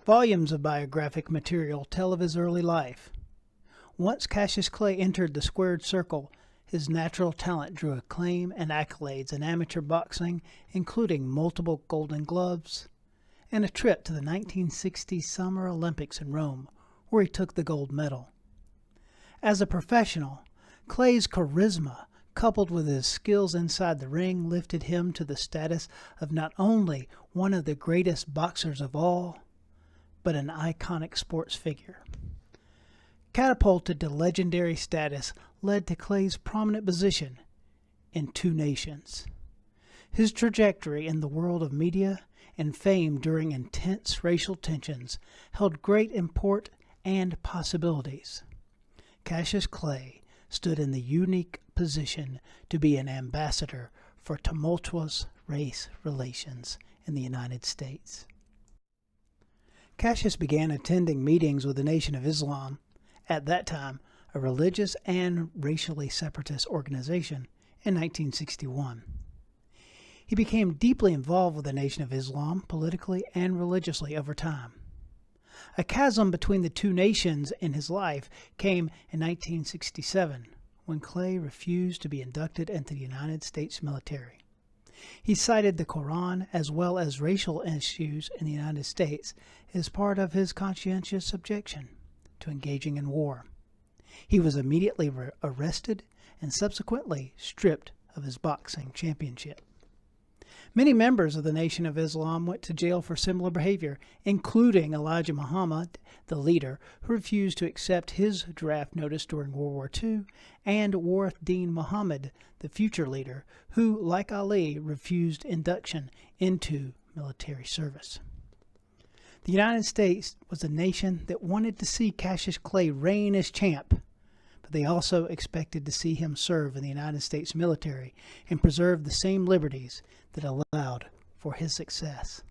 Volumes of biographic material tell of his early life. Once Cassius Clay entered the squared circle, his natural talent drew acclaim and accolades in amateur boxing, including multiple Golden Gloves and a trip to the 1960 Summer Olympics in Rome, where he took the gold medal. As a professional, Clay's charisma, coupled with his skills inside the ring, lifted him to the status of not only one of the greatest boxers of all, but an iconic sports figure. Catapulted to legendary status led to Clay's prominent position in Two Nations. His trajectory in the world of media and fame during intense racial tensions held great import and possibilities. Cassius Clay stood in the unique position to be an ambassador for tumultuous race relations in the United States. Cassius began attending meetings with the Nation of Islam, at that time a religious and racially separatist organization, in 1961. He became deeply involved with the Nation of Islam politically and religiously over time. A chasm between the two nations in his life came in 1967, when Clay refused to be inducted into the United States military. He cited the Quran as well as racial issues in the United States as part of his conscientious objection to engaging in war. He was immediately arrested and subsequently stripped of his boxing championship. Many members of the Nation of Islam went to jail for similar behavior, including Elijah Muhammad, the leader, who refused to accept his draft notice during World War II, and Warith Deen Muhammad, the future leader, who, like Ali, refused induction into military service. The United States was a nation that wanted to see Cassius Clay reign as champ, but they also expected to see him serve in the United States military and preserve the same liberties that allowed for his success.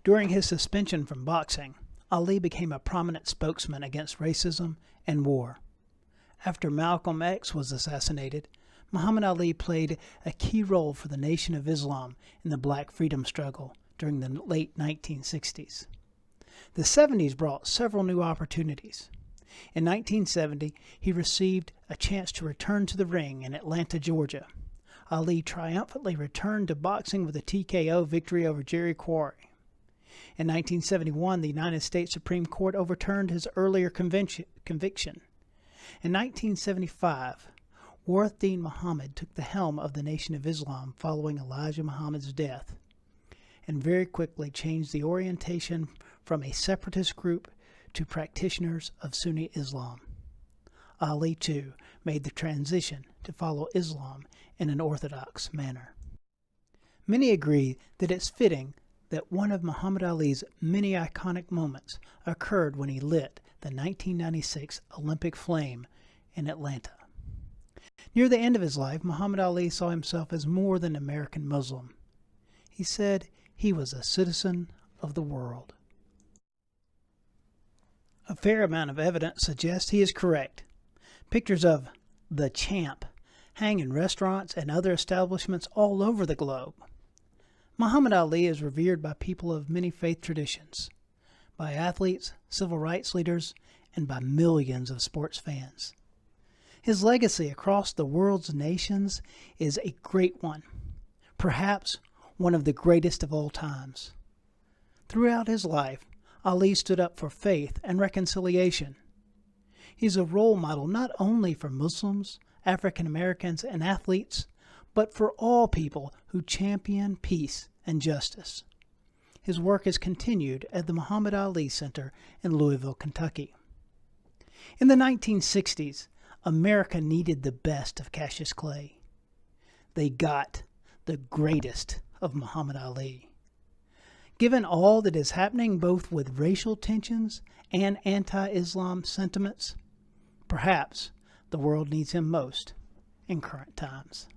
During his suspension from boxing, Ali became a prominent spokesman against racism and war. After Malcolm X was assassinated, Muhammad Ali played a key role for the Nation of Islam in the Black freedom struggle during the late 1960s. The 70s brought several new opportunities. In 1970, he received a chance to return to the ring in Atlanta, Georgia. Ali triumphantly returned to boxing with a TKO victory over Jerry Quarry. In 1971, the United States Supreme Court overturned his earlier conviction. In 1975, Warith Deen Muhammad took the helm of the Nation of Islam following Elijah Muhammad's death, and very quickly changed the orientation from a separatist group to practitioners of Sunni Islam. Ali, too, made the transition to follow Islam in an orthodox manner. Many agree that it's fitting that one of Muhammad Ali's many iconic moments occurred when he lit the 1996 Olympic flame in Atlanta. Near the end of his life, Muhammad Ali saw himself as more than an American Muslim. He said he was a citizen of the world. A fair amount of evidence suggests he is correct. Pictures of the champ hang in restaurants and other establishments all over the globe. Muhammad Ali is revered by people of many faith traditions, by athletes, civil rights leaders, and by millions of sports fans. His legacy across the world's nations is a great one, perhaps one of the greatest of all times. Throughout his life, Ali stood up for faith and reconciliation. He's a role model not only for Muslims, African Americans, and athletes, but for all people who champion peace and justice. His work is continued at the Muhammad Ali Center in Louisville, Kentucky. In the 1960s, America needed the best of Cassius Clay. They got the greatest of Muhammad Ali. Given all that is happening both with racial tensions and anti-Islam sentiments, perhaps the world needs him most in current times.